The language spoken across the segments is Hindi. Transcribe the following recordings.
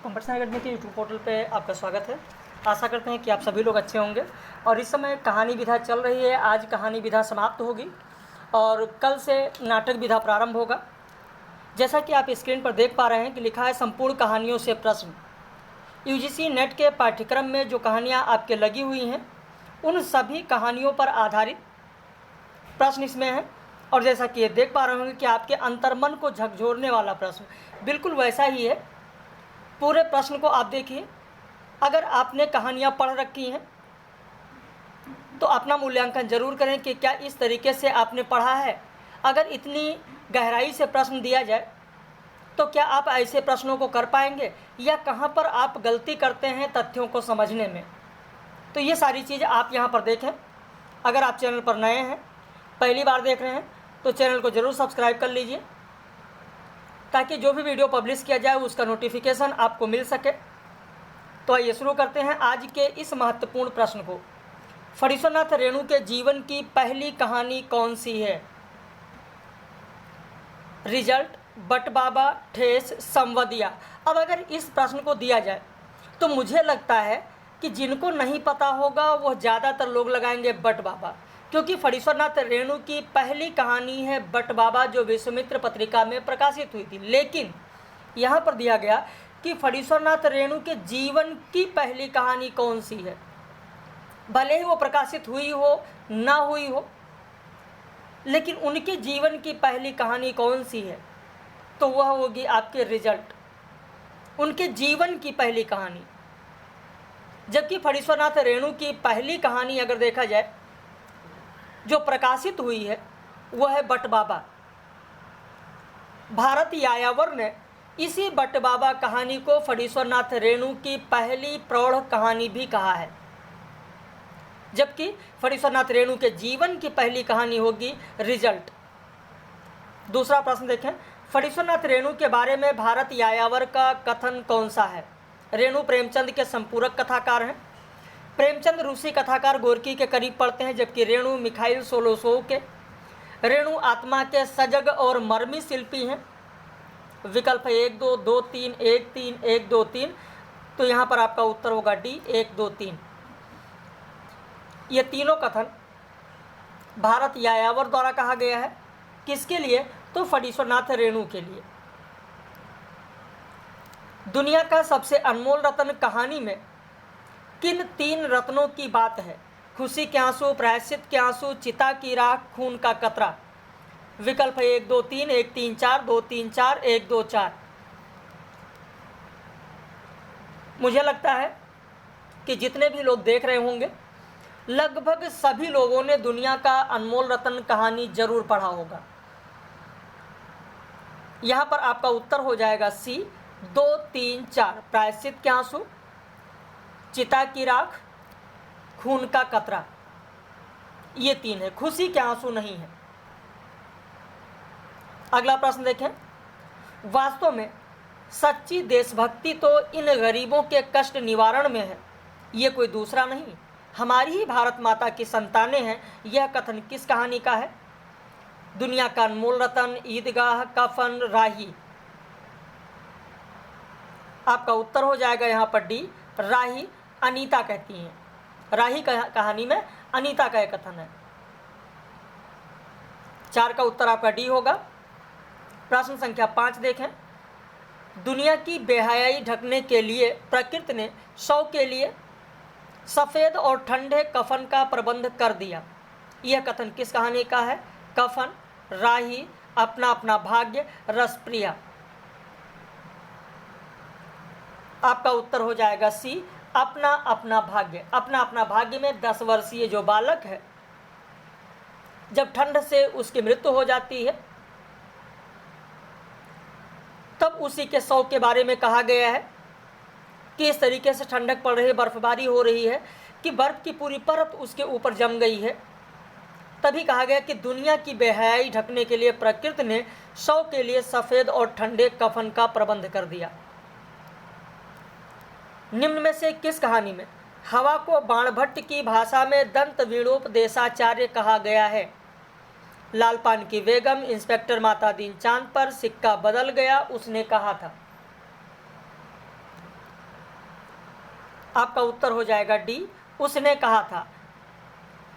कंपटीशन अकेडमी के यूट्यूब पोर्टल पे आपका स्वागत है। आशा करते हैं कि आप सभी लोग अच्छे होंगे। और इस समय कहानी विधा चल रही है। आज कहानी विधा समाप्त होगी और कल से नाटक विधा प्रारंभ होगा। जैसा कि आप स्क्रीन पर देख पा रहे हैं कि लिखा है संपूर्ण कहानियों से प्रश्न। यूजीसी नेट के पाठ्यक्रम में जो कहानियाँ आपके लगी हुई हैं उन सभी कहानियों पर आधारित प्रश्न इसमें हैं। और जैसा कि ये देख पा रहे होंगे कि आपके अंतर्मन को झकझोरने वाला प्रश्न बिल्कुल वैसा ही है। पूरे प्रश्न को आप देखिए। अगर आपने कहानियाँ पढ़ रखी हैं तो अपना मूल्यांकन जरूर करें कि क्या इस तरीके से आपने पढ़ा है। अगर इतनी गहराई से प्रश्न दिया जाए तो क्या आप ऐसे प्रश्नों को कर पाएंगे या कहाँ पर आप गलती करते हैं तथ्यों को समझने में। तो ये सारी चीज़ आप यहाँ पर देखें। अगर आप चैनल पर नए हैं, पहली बार देख रहे हैं, तो चैनल को ज़रूर सब्सक्राइब कर लीजिए ताकि जो भी वीडियो पब्लिश किया जाए उसका नोटिफिकेशन आपको मिल सके। तो आइए शुरू करते हैं आज के इस महत्वपूर्ण प्रश्न को। फणीश्वरनाथ रेणु के जीवन की पहली कहानी कौन सी है? रिजल्ट, बट बाबा, ठेस, संवदिया। अब अगर इस प्रश्न को दिया जाए तो मुझे लगता है कि जिनको नहीं पता होगा वो ज़्यादातर लोग लगाएंगे बट बाबा, क्योंकि फणीश्वरनाथ रेणु की पहली कहानी है बट बाबा जो विश्वामित्र पत्रिका में प्रकाशित हुई थी। लेकिन यहाँ पर दिया गया कि फणीश्वरनाथ रेणु के जीवन की पहली कहानी कौन सी है। भले ही वो प्रकाशित हुई हो ना हुई हो, लेकिन उनके जीवन की पहली कहानी कौन सी है तो वह होगी आपके रिजल्ट, उनके जीवन की पहली कहानी। जबकि फणीश्वरनाथ रेणु की पहली कहानी अगर देखा जाए जो प्रकाशित हुई है वह है बट बाबा। भारत यायावर ने इसी बट बाबा कहानी को फणीश्वरनाथ रेणु की पहली प्रौढ़ कहानी भी कहा है। जबकि फणीश्वरनाथ रेणु के जीवन की पहली कहानी होगी रिजल्ट। दूसरा प्रश्न देखें, फणीश्वरनाथ रेणु के बारे में भारत यायावर का कथन कौन सा है? रेणु प्रेमचंद के संपूरक कथाकार हैं। प्रेमचंद रूसी कथाकार गोरकी के करीब पड़ते हैं, जबकि रेणु मिखाइल सोलोसोव के। रेणु आत्मा के सजग और मर्मी शिल्पी हैं। विकल्प 1 2 2 3 1 3 1 2 3। तो यहाँ पर आपका उत्तर होगा डी 1 2 3। ये तीनों कथन भारत यायावर द्वारा कहा गया है। किसके लिए? तो फणीश्वरनाथ रेणु के लिए। दुनिया का सबसे अनमोल रत्न कहानी में किन 3 रत्नों की बात है? खुशी के आंसू, प्रायश्चित के आंसू, चिता की राख, खून का कतरा। विकल्प 1 2 3 1 3 4 2 3 4 1 2 4। मुझे लगता है कि जितने भी लोग देख रहे होंगे लगभग सभी लोगों ने दुनिया का अनमोल रत्न कहानी जरूर पढ़ा होगा। यहाँ पर आपका उत्तर हो जाएगा सी 2 3 4। प्रायश्चित के आंसू, चिता की राख, खून का कतरा, ये 3 है। खुशी के आंसू नहीं है। अगला प्रश्न देखें, वास्तव में सच्ची देशभक्ति तो इन गरीबों के कष्ट निवारण में है, ये कोई दूसरा नहीं, हमारी ही भारत माता की संतानें हैं। यह कथन किस कहानी का है? दुनिया का अनमोल रतन, ईदगाह, कफन, राही। आपका उत्तर हो जाएगा यहाँ पर डी राही। अनीता कहती हैं। राही कहानी में अनीता का एक कथन है। 4 का उत्तर आपका डी होगा। प्रश्न संख्या 5 देखें, दुनिया की बेहयाई ढकने के लिए प्रकृति ने 100 के लिए सफ़ेद और ठंडे कफन का प्रबंध कर दिया। यह कथन किस कहानी का है? कफन, राही, अपना अपना भाग्य, रसप्रिया। आपका उत्तर हो जाएगा सी अपना अपना भाग्य। अपना अपना भाग्य में 10 वर्षीय जो बालक है जब ठंड से उसकी मृत्यु हो जाती है तब उसी के 100 के बारे में कहा गया है कि इस तरीके से ठंडक पड़ रही है, बर्फबारी हो रही है कि बर्फ की पूरी परत उसके ऊपर जम गई है। तभी कहा गया कि दुनिया की बेहयाई ढकने के लिए प्रकृति ने 100 के लिए सफ़ेद और ठंडे कफन का प्रबंध कर दिया। निम्न में से किस कहानी में हवा को बाणभट्ट की भाषा में दंत वीणोपदेशाचार्य कहा गया है? लालपान की बेगम, इंस्पेक्टर माता दीन चांद पर सिक्का बदल गया, उसने कहा था। आपका उत्तर हो जाएगा डी, उसने कहा था।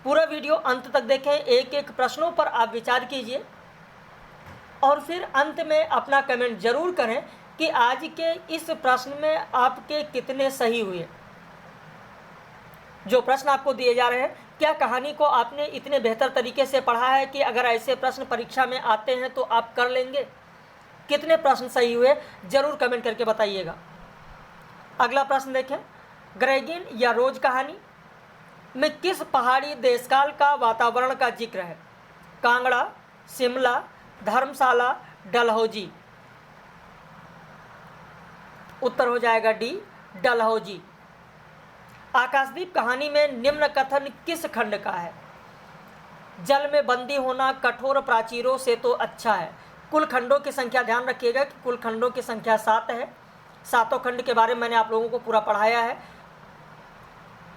पूरा वीडियो अंत तक देखें, एक एक प्रश्नों पर आप विचार कीजिए और फिर अंत में अपना कमेंट जरूर करें कि आज के इस प्रश्न में आपके कितने सही हुए। जो प्रश्न आपको दिए जा रहे हैं, क्या कहानी को आपने इतने बेहतर तरीके से पढ़ा है कि अगर ऐसे प्रश्न परीक्षा में आते हैं तो आप कर लेंगे? कितने प्रश्न सही हुए जरूर कमेंट करके बताइएगा। अगला प्रश्न देखें, ग्रेगिन या रोज कहानी में किस पहाड़ी देशकाल का वातावरण का जिक्र है? कांगड़ा, शिमला, धर्मशाला, डलहौजी। उत्तर हो जाएगा डी, डलहौजी। आकाशदीप कहानी में निम्न कथन किस खंड का है? जल में बंदी होना कठोर प्राचीरों से तो अच्छा है। कुल खंडों की संख्या ध्यान रखिएगा कि कुल खंडों की संख्या 7 है। 7 खंड के बारे में मैंने आप लोगों को पूरा पढ़ाया है,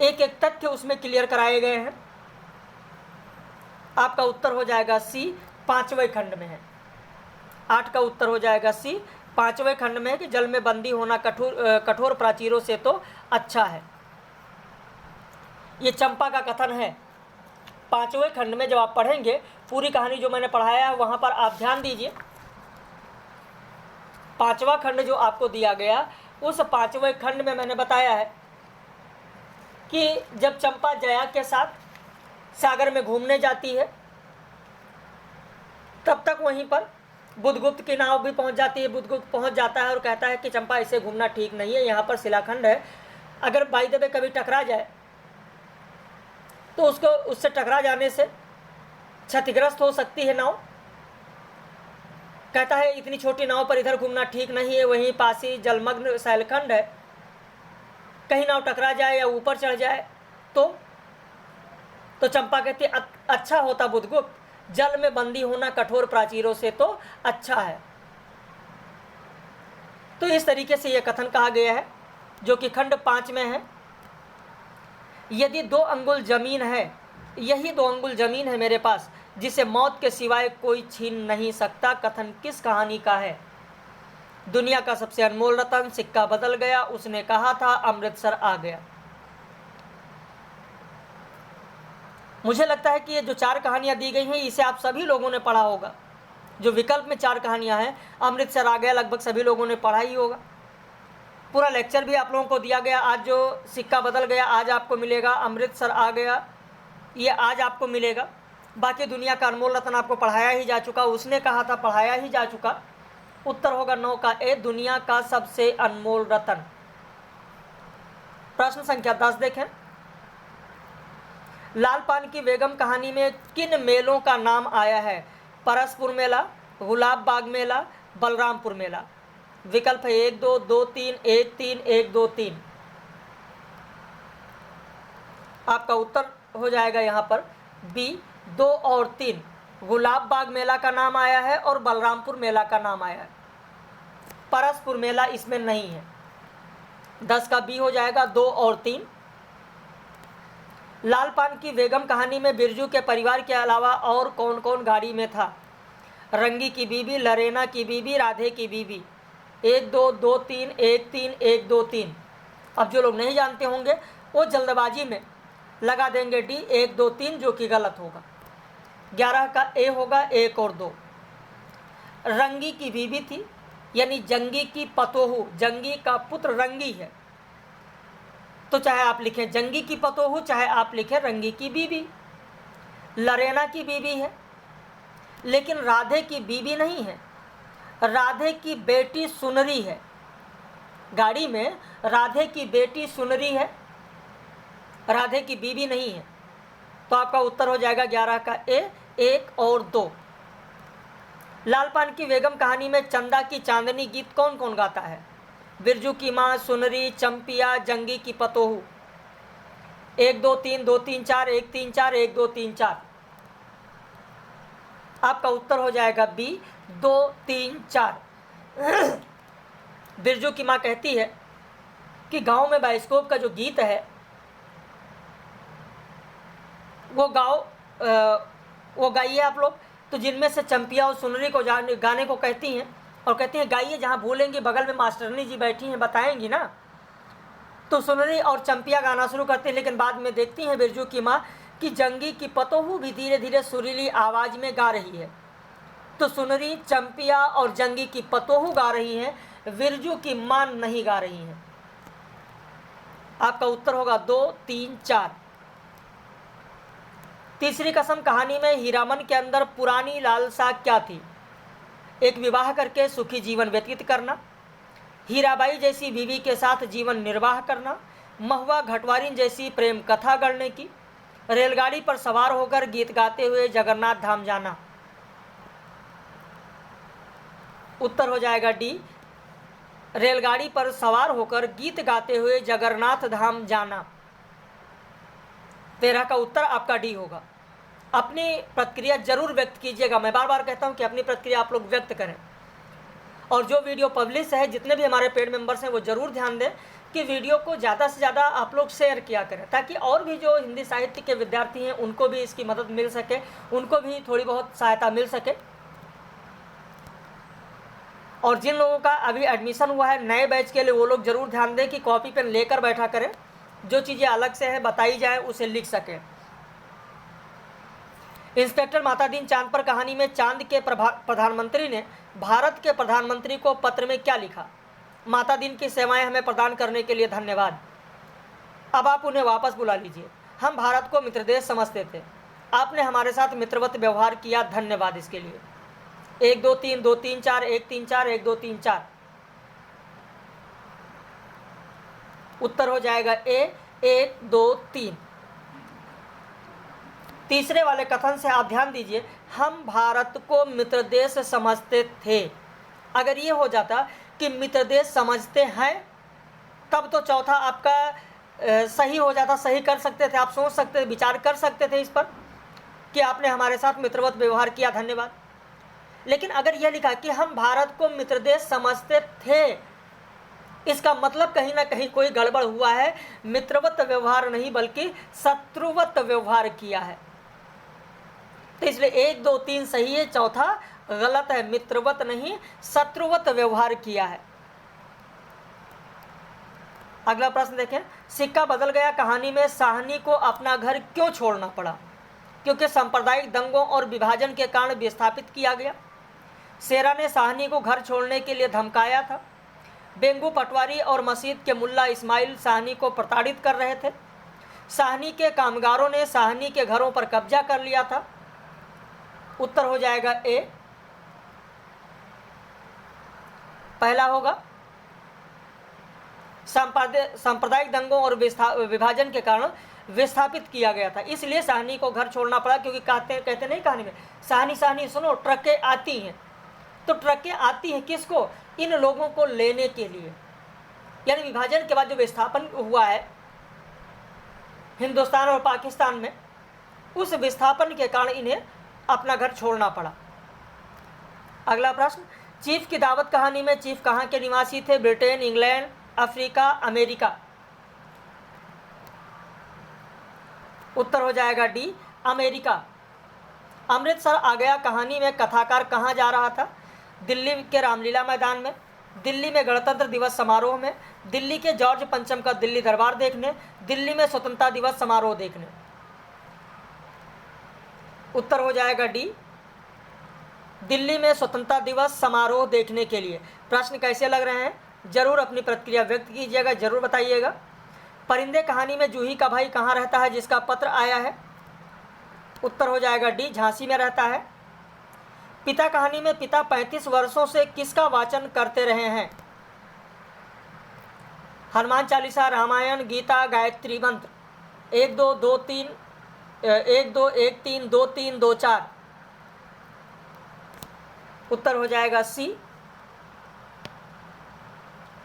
एक एक तथ्य उसमें क्लियर कराए गए हैं। आपका उत्तर हो जाएगा सी, 5वें खंड में है। 8 का उत्तर हो जाएगा सी, 5वें खंड में है कि जल में बंदी होना कठोर प्राचीरों से तो अच्छा है। ये चंपा का कथन है। 5वें खंड में जब आप पढ़ेंगे, पूरी कहानी जो मैंने पढ़ाया है वहाँ पर आप ध्यान दीजिए। 5वां खंड जो आपको दिया गया, उस 5वें खंड में मैंने बताया है कि जब चंपा जया के साथ सागर में घूमने जाती है, तब तक वहीं पर बुधगुप्त की नाव भी पहुंच जाती है। बुधगुप्त पहुंच जाता है और कहता है कि चंपा ऐसे घूमना ठीक नहीं है, यहाँ पर शिलाखंड है, अगर बाई द वे कभी टकरा जाए तो उसको उससे टकरा जाने से क्षतिग्रस्त हो सकती है नाव। कहता है इतनी छोटी नाव पर इधर घूमना ठीक नहीं है, वहीं पास ही जलमग्न शैलखंड है, कहीं नाव टकरा जाए या ऊपर चढ़ जाए तो चंपा कहती अच्छा होता बुधगुप्त, जल में बंदी होना कठोर प्राचीरों से तो अच्छा है। तो इस तरीके से यह कथन कहा गया है, जो कि खंड 5 में है। यदि 2 अंगुल जमीन है, यही 2 अंगुल जमीन है मेरे पास, जिसे मौत के सिवाय कोई छीन नहीं सकता, कथन किस कहानी का है? दुनिया का सबसे अनमोल रतन, सिक्का बदल गया, उसने कहा था, अमृतसर आ गया। मुझे लगता है कि ये जो 4 कहानियां दी गई हैं, इसे आप सभी लोगों ने पढ़ा होगा। जो विकल्प में 4 कहानियां हैं, अमृतसर आ गया लगभग सभी लोगों ने पढ़ा ही होगा। पूरा लेक्चर भी आप लोगों को दिया गया। आज जो सिक्का बदल गया आज आपको मिलेगा, अमृतसर आ गया ये आज आपको मिलेगा। बाकी दुनिया का अनमोल रतन आपको पढ़ाया ही जा चुका, उसने कहा था पढ़ाया ही जा चुका। उत्तर होगा 9 का ए, दुनिया का सबसे अनमोल रतन। प्रश्न संख्या 10 देखें, लाल पान की बेगम कहानी में किन मेलों का नाम आया है? परसपुर मेला, गुलाब बाग मेला, बलरामपुर मेला। विकल्प है 1 2 2 3 1 3 1 2 3। आपका उत्तर हो जाएगा यहाँ पर बी, 2 और 3। गुलाब बाग मेला का नाम आया है और बलरामपुर मेला का नाम आया है, परसपुर मेला इसमें नहीं है। 10 का बी हो जाएगा 2 और 3। लाल पान की बेगम कहानी में बिरजू के परिवार के अलावा और कौन कौन गाड़ी में था? रंगी की बीबी, लरेना की बीबी, राधे की बीबी। 1 2 2 3 1 3 1 2 3। अब जो लोग नहीं जानते होंगे वो जल्दबाजी में लगा देंगे डी 1 2 3, जो कि गलत होगा। 11 का ए होगा 1 और 2। रंगी की बीबी थी, यानी जंगी की पतोहू, जंगी का पुत्र रंगी है, तो चाहे आप लिखें जंगी की पतोहू, चाहे आप लिखें रंगी की बीबी। लरेना की बीबी है, लेकिन राधे की बीबी नहीं है, राधे की बेटी सुनरी है। गाड़ी में राधे की बेटी सुनरी है, राधे की बीबी नहीं है। तो आपका उत्तर हो जाएगा 11 का ए, 1 और 2। लाल पान की बेगम कहानी में चंदा की चांदनी गीत कौन कौन गाता है? बिरजू की माँ, सुनरी, चंपिया, जंगी की पतोहू। 1 2 3 2 3 4 1 3 4 1 2 3 4। आपका उत्तर हो जाएगा बी, 2 3 4। बिरजू की माँ कहती है कि गांव में बाइस्कोप का जो गीत है वो गाइए आप लोग। तो जिनमें से चंपिया और सुनरी को गाने को कहती हैं और कहती हैं गाइए, जहाँ भूलेंगी बगल में मास्टरनी जी बैठी हैं बताएंगी ना। तो सुनरी और चंपिया गाना शुरू करती हैं, लेकिन बाद में देखती हैं बिरजू की माँ कि जंगी की पतोहू भी धीरे धीरे सुरीली आवाज़ में गा रही है। तो सुनरी, चंपिया और जंगी की पतोहू गा रही हैं, बिरजू की माँ नहीं गा रही हैं। आपका उत्तर होगा 2, 3, 4। तीसरी कसम कहानी में हीरामन के अंदर पुरानी लालसा क्या थी? एक, विवाह करके सुखी जीवन व्यतीत करना, हीराबाई जैसी बीवी के साथ जीवन निर्वाह करना, महुआ घटवारिन जैसी प्रेम कथा गढ़ने की, रेलगाड़ी पर सवार होकर गीत गाते हुए जगन्नाथ धाम जाना। उत्तर हो जाएगा डी, रेलगाड़ी पर सवार होकर गीत गाते हुए जगन्नाथ धाम जाना। 13 का उत्तर आपका डी होगा। अपनी प्रतिक्रिया जरूर व्यक्त कीजिएगा। मैं बार बार कहता हूं कि अपनी प्रतिक्रिया आप लोग व्यक्त करें। और जो वीडियो पब्लिश है, जितने भी हमारे पेड मेंबर्स हैं, वो ज़रूर ध्यान दें कि वीडियो को ज़्यादा से ज़्यादा आप लोग शेयर किया करें, ताकि और भी जो हिंदी साहित्य के विद्यार्थी हैं उनको भी इसकी मदद मिल सके, उनको भी थोड़ी बहुत सहायता मिल सके। और जिन लोगों का अभी एडमिशन हुआ है नए बैच के लिए, वो लोग ज़रूर ध्यान दें कि कॉपी पेन लेकर बैठा करें, जो चीज़ें अलग से है बताई जाए उसे लिख सकें। इंस्पेक्टर मातादीन चांद पर कहानी में चांद के प्रधानमंत्री ने भारत के प्रधानमंत्री को पत्र में क्या लिखा? मातादीन की सेवाएं हमें प्रदान करने के लिए धन्यवाद। अब आप उन्हें वापस बुला लीजिए। हम भारत को मित्र देश समझते थे, आपने हमारे साथ मित्रवत व्यवहार किया, धन्यवाद इसके लिए। 1 2 3 2 3 4 1 3 4 1 2 3 4। उत्तर हो जाएगा ए 1 2 3। तीसरे वाले कथन से आप ध्यान दीजिए, हम भारत को मित्र देश समझते थे। अगर ये हो जाता कि मित्र देश समझते हैं, तब तो चौथा आपका सही हो जाता, सही कर सकते थे, आप सोच सकते थे, विचार कर सकते थे इस पर कि आपने हमारे साथ मित्रवत व्यवहार किया, धन्यवाद। लेकिन अगर यह लिखा कि हम भारत को मित्र देश समझते थे, इसका मतलब कहीं ना कहीं कोई गड़बड़ हुआ है। मित्रवत व्यवहार नहीं बल्कि शत्रुवत व्यवहार किया है। तो इसलिए 1 2 3 सही है, चौथा गलत है, मित्रवत नहीं शत्रुवत व्यवहार किया है। अगला प्रश्न देखें, सिक्का बदल गया कहानी में साहनी को अपना घर क्यों छोड़ना पड़ा? क्योंकि सांप्रदायिक दंगों और विभाजन के कारण विस्थापित किया गया। शेरा ने साहनी को घर छोड़ने के लिए धमकाया था। बेंगू पटवारी और मस्जिद के मुल्ला इस्माइल साहनी को प्रताड़ित कर रहे थे। साहनी के कामगारों ने साहनी के घरों पर कब्जा कर लिया था। उत्तर हो जाएगा ए, पहला होगा। सांप्रदायिक दंगों और विभाजन के कारण विस्थापित किया गया था, इसलिए साहनी को घर छोड़ना पड़ा। क्योंकि कहते नहीं कहानी में, साहनी साहनी सुनो ट्रकें आती हैं। तो ट्रकें आती हैं किसको? इन लोगों को लेने के लिए। यानी विभाजन के बाद जो विस्थापन हुआ है हिंदुस्तान और पाकिस्तान में, उस विस्थापन के कारण इन्हें अपना घर छोड़ना पड़ा। अगला प्रश्न, चीफ की दावत कहानी में चीफ कहाँ के निवासी थे? Britain, England, Africa, America. उत्तर हो जाएगा डी, अमेरिका। अमृतसर आ गया कहानी में कथाकार कहाँ जा रहा था? दिल्ली के रामलीला मैदान में, दिल्ली में गणतंत्र दिवस समारोह में, दिल्ली के जॉर्ज पंचम का दिल्ली दरबार देखने, दिल्ली में स्वतंत्रता दिवस समारोह देखने। उत्तर हो जाएगा डी, दिल्ली में स्वतंत्रता दिवस समारोह देखने के लिए। प्रश्न कैसे लग रहे हैं जरूर अपनी प्रतिक्रिया व्यक्त कीजिएगा, जरूर बताइएगा। परिंदे कहानी में जूही का भाई कहाँ रहता है जिसका पत्र आया है? उत्तर हो जाएगा डी, झांसी में रहता है। पिता कहानी में पिता 35 वर्षों से किसका वाचन करते रहे हैं? हनुमान चालीसा, रामायण, गीता, गायत्री मंत्र। 1 2 2 3 1 2 1 3 2 3 2 4। उत्तर हो जाएगा सी,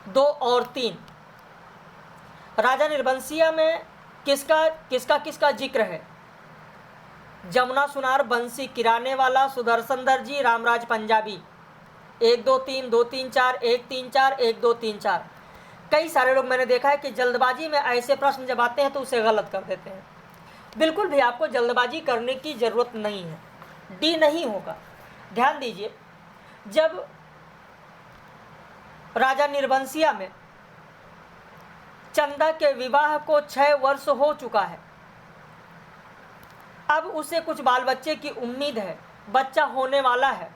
2 और 3। राजा निर्बंसिया में किसका जिक्र है? जमुना सुनार, बंसी किराने वाला, सुदर्शन दर्जी, रामराज पंजाबी। 1 2 3 2 3 4 1 3 4 1 2 3 4। कई सारे लोग मैंने देखा है कि जल्दबाजी में ऐसे प्रश्न जब आते हैं तो उसे गलत कर देते हैं। बिल्कुल भी आपको जल्दबाजी करने की ज़रूरत नहीं है, डी नहीं होगा। ध्यान दीजिए, जब राजा निर्बंसिया में चंदा के विवाह को 6 वर्ष हो चुका है। अब उसे कुछ बाल बच्चे की उम्मीद है, बच्चा होने वाला है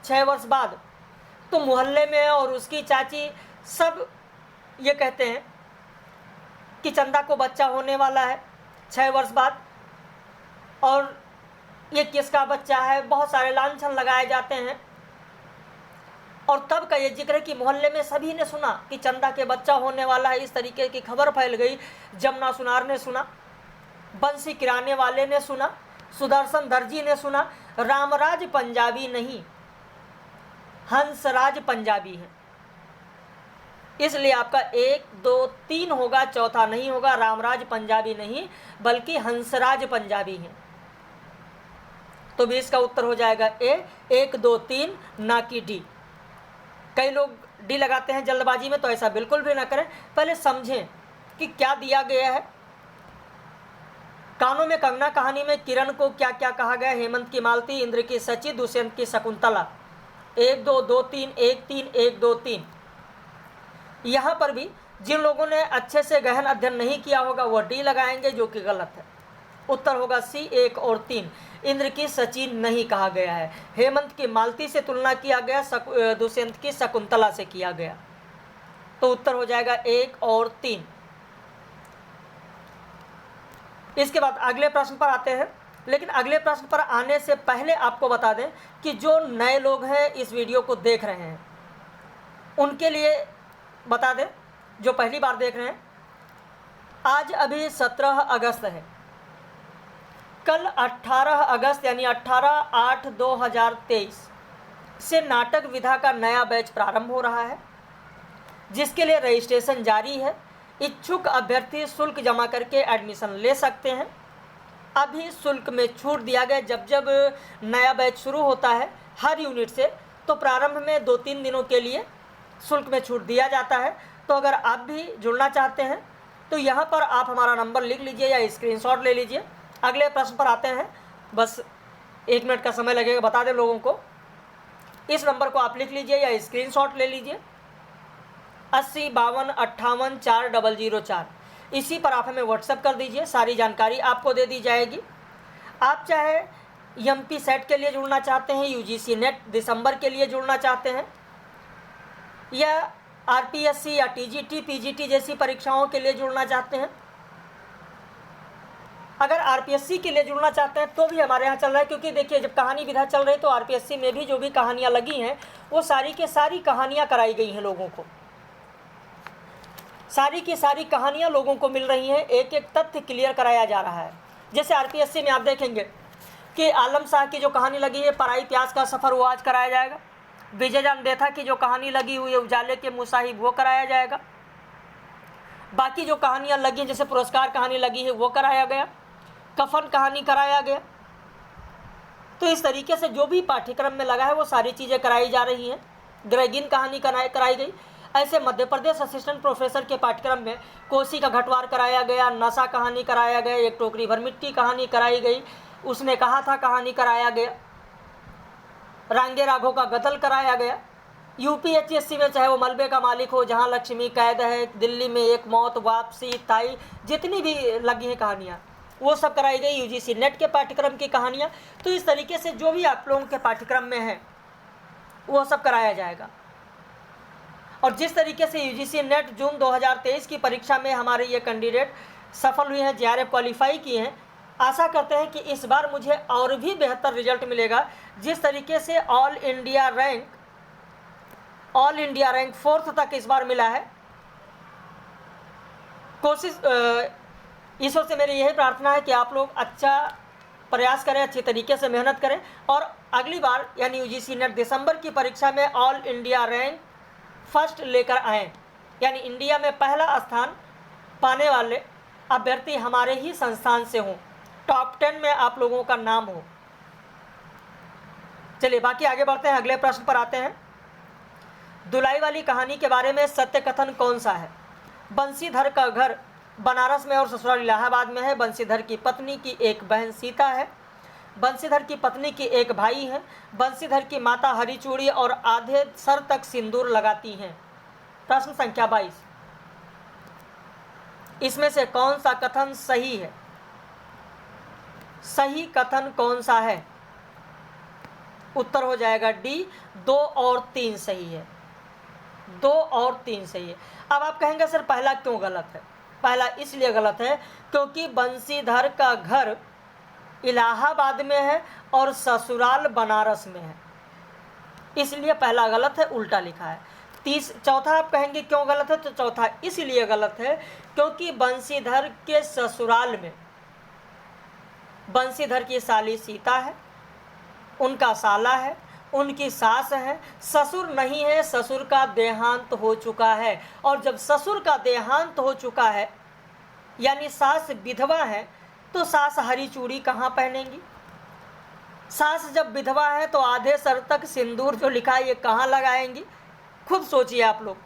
6 वर्ष बाद। तो मोहल्ले में और उसकी चाची सब ये कहते हैं कि चंदा को बच्चा होने वाला है 6 वर्ष बाद, और ये किसका बच्चा है, बहुत सारे लांछन लगाए जाते हैं। और तब का ये जिक्र है कि मोहल्ले में सभी ने सुना कि चंदा के बच्चा होने वाला है। इस तरीके की खबर फैल गई। जमुना सुनार ने सुना, बंसी किराने वाले ने सुना, सुदर्शन दर्जी ने सुना। रामराज पंजाबी नहीं, हंसराज पंजाबी है, इसलिए आपका 1, 2, 3 होगा, चौथा नहीं होगा। रामराज पंजाबी नहीं बल्कि हंसराज पंजाबी है। तो भी इसका उत्तर हो जाएगा ए, 1, 2, 3 ना कि डी। कई लोग डी लगाते हैं जल्दबाजी में, तो ऐसा बिल्कुल भी ना करें। पहले समझें कि क्या दिया गया है। कानों में कंगना कहानी में किरण को क्या क्या कहा गया। हेमंत की मालती, इंद्र की सची, दुष्यंत की शकुंतला। 1, 2, 2, 3, 1, 3, 1, 2, 3। यहाँ पर भी जिन लोगों ने अच्छे से गहन अध्ययन नहीं किया होगा वह डी लगाएंगे, जो कि गलत है। उत्तर होगा सी, 1 और 3। इंद्र की सची नहीं कहा गया है। हेमंत की मालती से तुलना किया गया, दुष्यंत की शकुंतला से किया गया। तो उत्तर हो जाएगा 1 और 3। इसके बाद अगले प्रश्न पर आते हैं। लेकिन अगले प्रश्न पर आने से पहले आपको बता दें कि जो नए लोग हैं इस वीडियो को देख रहे हैं उनके लिए बता दें, जो पहली बार देख रहे हैं। आज अभी 17 अगस्त है। कल 18 अगस्त यानी 18/8/2023 से नाटक विधा का नया बैच प्रारंभ हो रहा है, जिसके लिए रजिस्ट्रेशन जारी है। इच्छुक अभ्यर्थी शुल्क जमा करके एडमिशन ले सकते हैं। अभी शुल्क में छूट दिया गया। जब जब नया बैच शुरू होता है हर यूनिट से, तो प्रारंभ में 2-3 दिनों के लिए शुल्क में छूट दिया जाता है। तो अगर आप भी जुड़ना चाहते हैं तो यहाँ पर आप हमारा नंबर लिख लीजिए या स्क्रीनशॉट ले लीजिए। अगले प्रश्न पर आते हैं। बस 1 मिनट का समय लगेगा, बता दें लोगों को। इस नंबर को आप लिख लीजिए या स्क्रीनशॉट ले लीजिए, 8052584004। इसी पर आप हमें व्हाट्सएप कर दीजिए, सारी जानकारी आपको दे दी जाएगी। आप चाहे एमपी सेट के लिए जुड़ना चाहते हैं, यूजीसी नेट दिसंबर के लिए जुड़ना चाहते हैं, या आरपीएससी या टीजीटी पीजीटी जैसी परीक्षाओं के लिए जुड़ना चाहते हैं। अगर आरपीएससी के लिए जुड़ना चाहते हैं तो भी हमारे यहाँ चल रहा है, क्योंकि देखिए जब कहानी विधा चल रही है तो आरपीएससी में भी जो भी कहानियाँ लगी हैं वो सारी की सारी कहानियाँ कराई गई हैं लोगों को। सारी की सारी कहानियाँ लोगों को मिल रही हैं, एक एक तथ्य क्लियर कराया जा रहा है। जैसे आरपीएससी में आप देखेंगे कि आलम शाह की जो कहानी लगी है पराई प्यास का सफ़र, वो आज कराया जाएगा। विजय जान देथा की जो कहानी लगी हुई है उजाले के मुसाहिब, वो कराया जाएगा। बाकी जो कहानियाँ लगी हैं, जैसे पुरस्कार कहानी लगी है वो कराया गया, कफन कहानी कराया गया। तो इस तरीके से जो भी पाठ्यक्रम में लगा है वो सारी चीज़ें कराई जा रही हैं। ग्रेगिन कहानी कराई गई। ऐसे मध्य प्रदेश असिस्टेंट प्रोफेसर के पाठ्यक्रम में कोसी का घटवार कराया गया, नशा कहानी कराया गया, एक टोकरी भर मिट्टी कहानी कराई गई, उसने कहा था कहानी कराया गया, रांगे राघो का गदल कराया गया। यूपीएचएससी में चाहे वो मलबे का मालिक हो, जहाँ लक्ष्मी कैद है, दिल्ली में एक मौत, वापसी, ताई, जितनी भी लगी हैं कहानियाँ वो सब कराई गई। यूजीसी नेट के पाठ्यक्रम की कहानियाँ। तो इस तरीके से जो भी आप लोगों के पाठ्यक्रम में है वो सब कराया जाएगा। और जिस तरीके से यूजीसी नेट जून 2023 की परीक्षा में हमारे ये कैंडिडेट सफल हुए हैं, जेआरएफ क्वालिफाई किए हैं, आशा करते हैं कि इस बार मुझे और भी बेहतर रिजल्ट मिलेगा। जिस तरीके से ऑल इंडिया रैंक 4th तक इस बार मिला है। कोशिश ईश्वर से मेरी यही प्रार्थना है कि आप लोग अच्छा प्रयास करें, अच्छी तरीके से मेहनत करें, और अगली बार यानी यूजीसी नेट दिसंबर की परीक्षा में ऑल इंडिया रैंक फर्स्ट लेकर आएँ, यानी इंडिया में पहला स्थान पाने वाले अभ्यर्थी हमारे ही संस्थान से हों, टॉप 10 में आप लोगों का नाम हो। चलिए बाकी आगे बढ़ते हैं, अगले प्रश्न पर आते हैं। दुलाई वाली कहानी के बारे में सत्य कथन कौन सा है? बंसीधर का घर बनारस में और ससुराल इलाहाबाद में है। बंसीधर की पत्नी की एक बहन सीता है। बंसीधर की पत्नी के एक भाई हैं। बंसीधर की माता हरी चूड़ी और आधे सर तक सिंदूर लगाती हैं। प्रश्न संख्या 22। इसमें से कौन सा कथन सही है? सही कथन कौन सा है? उत्तर हो जाएगा डी, 2 और 3 सही है। 2 और 3 सही है। अब आप कहेंगे सर पहला क्यों गलत है? पहला इसलिए गलत है क्योंकि बंसीधर का घर इलाहाबाद में है और ससुराल बनारस में है, इसलिए पहला गलत है, उल्टा लिखा है। चौथा आप कहेंगे क्यों गलत है? तो चौथा इसलिए गलत है क्योंकि बंसीधर के ससुराल में बंसीधर की साली सीता है, उनका साला है, उनकी सास है, ससुर नहीं है, ससुर का देहांत हो चुका है। और जब ससुर का देहांत हो चुका है यानी सास विधवा है, तो सास हरी चूड़ी कहाँ पहनेंगी? सास जब विधवा है तो आधे सर तक सिंदूर जो लिखा है ये कहाँ लगाएंगी? खुद सोचिए आप लोग।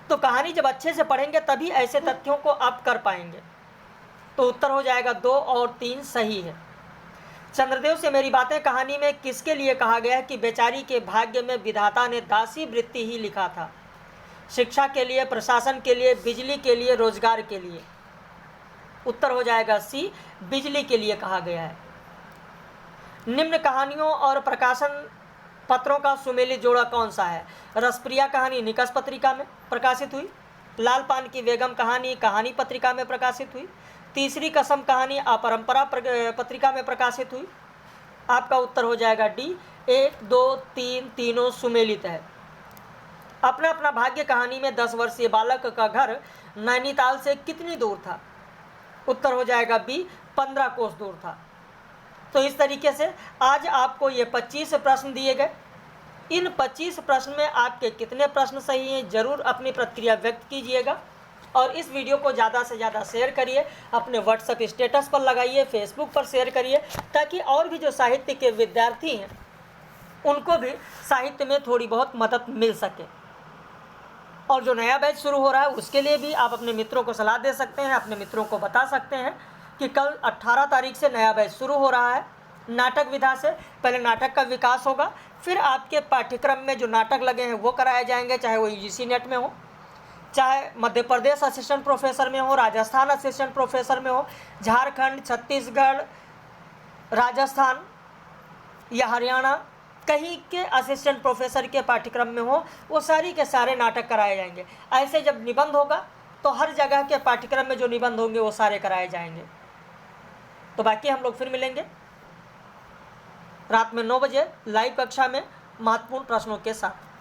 तो कहानी जब अच्छे से पढ़ेंगे तभी ऐसे तथ्यों को आप कर पाएंगे। तो उत्तर हो जाएगा 2 और 3 सही है। चंद्रदेव से मेरी बातें कहानी में किसके लिए कहा गया है कि बेचारी के भाग्य में विधाता ने दासी वृत्ति ही लिखा था? शिक्षा के लिए, प्रशासन के लिए, बिजली के लिए, रोजगार के लिए? उत्तर हो जाएगा सी, बिजली के लिए कहा गया है। निम्न कहानियों और प्रकाशन पत्रों का सुमेलित जोड़ा कौन सा है? रसप्रिया कहानी निकष पत्रिका में प्रकाशित हुई, लाल पान की बेगम कहानी कहानी पत्रिका में प्रकाशित हुई, तीसरी कसम कहानी अपरंपरा पत्रिका में प्रकाशित हुई। आपका उत्तर हो जाएगा डी, 1, 2, 3 तीनों सुमेलित है। अपना अपना भाग्य कहानी में 10 वर्षीय बालक का घर नैनीताल से कितनी दूर था? उत्तर हो जाएगा बी, 15 कोस दूर था। तो इस तरीके से आज आपको ये 25 प्रश्न दिए गए। इन 25 प्रश्न में आपके कितने प्रश्न सही हैं जरूर अपनी प्रतिक्रिया व्यक्त कीजिएगा और इस वीडियो को ज़्यादा से ज़्यादा शेयर करिए, अपने व्हाट्सएप स्टेटस पर लगाइए, फेसबुक पर शेयर करिए, ताकि और भी जो साहित्य के विद्यार्थी हैं उनको भी साहित्य में थोड़ी बहुत मदद मिल सके। और जो नया बैच शुरू हो रहा है उसके लिए भी आप अपने मित्रों को सलाह दे सकते हैं, अपने मित्रों को बता सकते हैं कि कल 18 तारीख से नया बैच शुरू हो रहा है नाटक विधा से। पहले नाटक का विकास होगा, फिर आपके पाठ्यक्रम में जो नाटक लगे हैं वो कराए जाएंगे, चाहे वो यूजीसी नेट में हो, चाहे मध्य प्रदेश असिस्टेंट प्रोफेसर में हो, राजस्थान असिस्टेंट प्रोफेसर में हो, झारखंड, छत्तीसगढ़, राजस्थान या हरियाणा कहीं के असिस्टेंट प्रोफेसर के पाठ्यक्रम में हो, वो सारी के सारे नाटक कराए जाएंगे। ऐसे जब निबंध होगा तो हर जगह के पाठ्यक्रम में जो निबंध होंगे वो सारे कराए जाएंगे। तो बाकी हम लोग फिर मिलेंगे रात में 9 बजे लाइव कक्षा में महत्वपूर्ण प्रश्नों के साथ।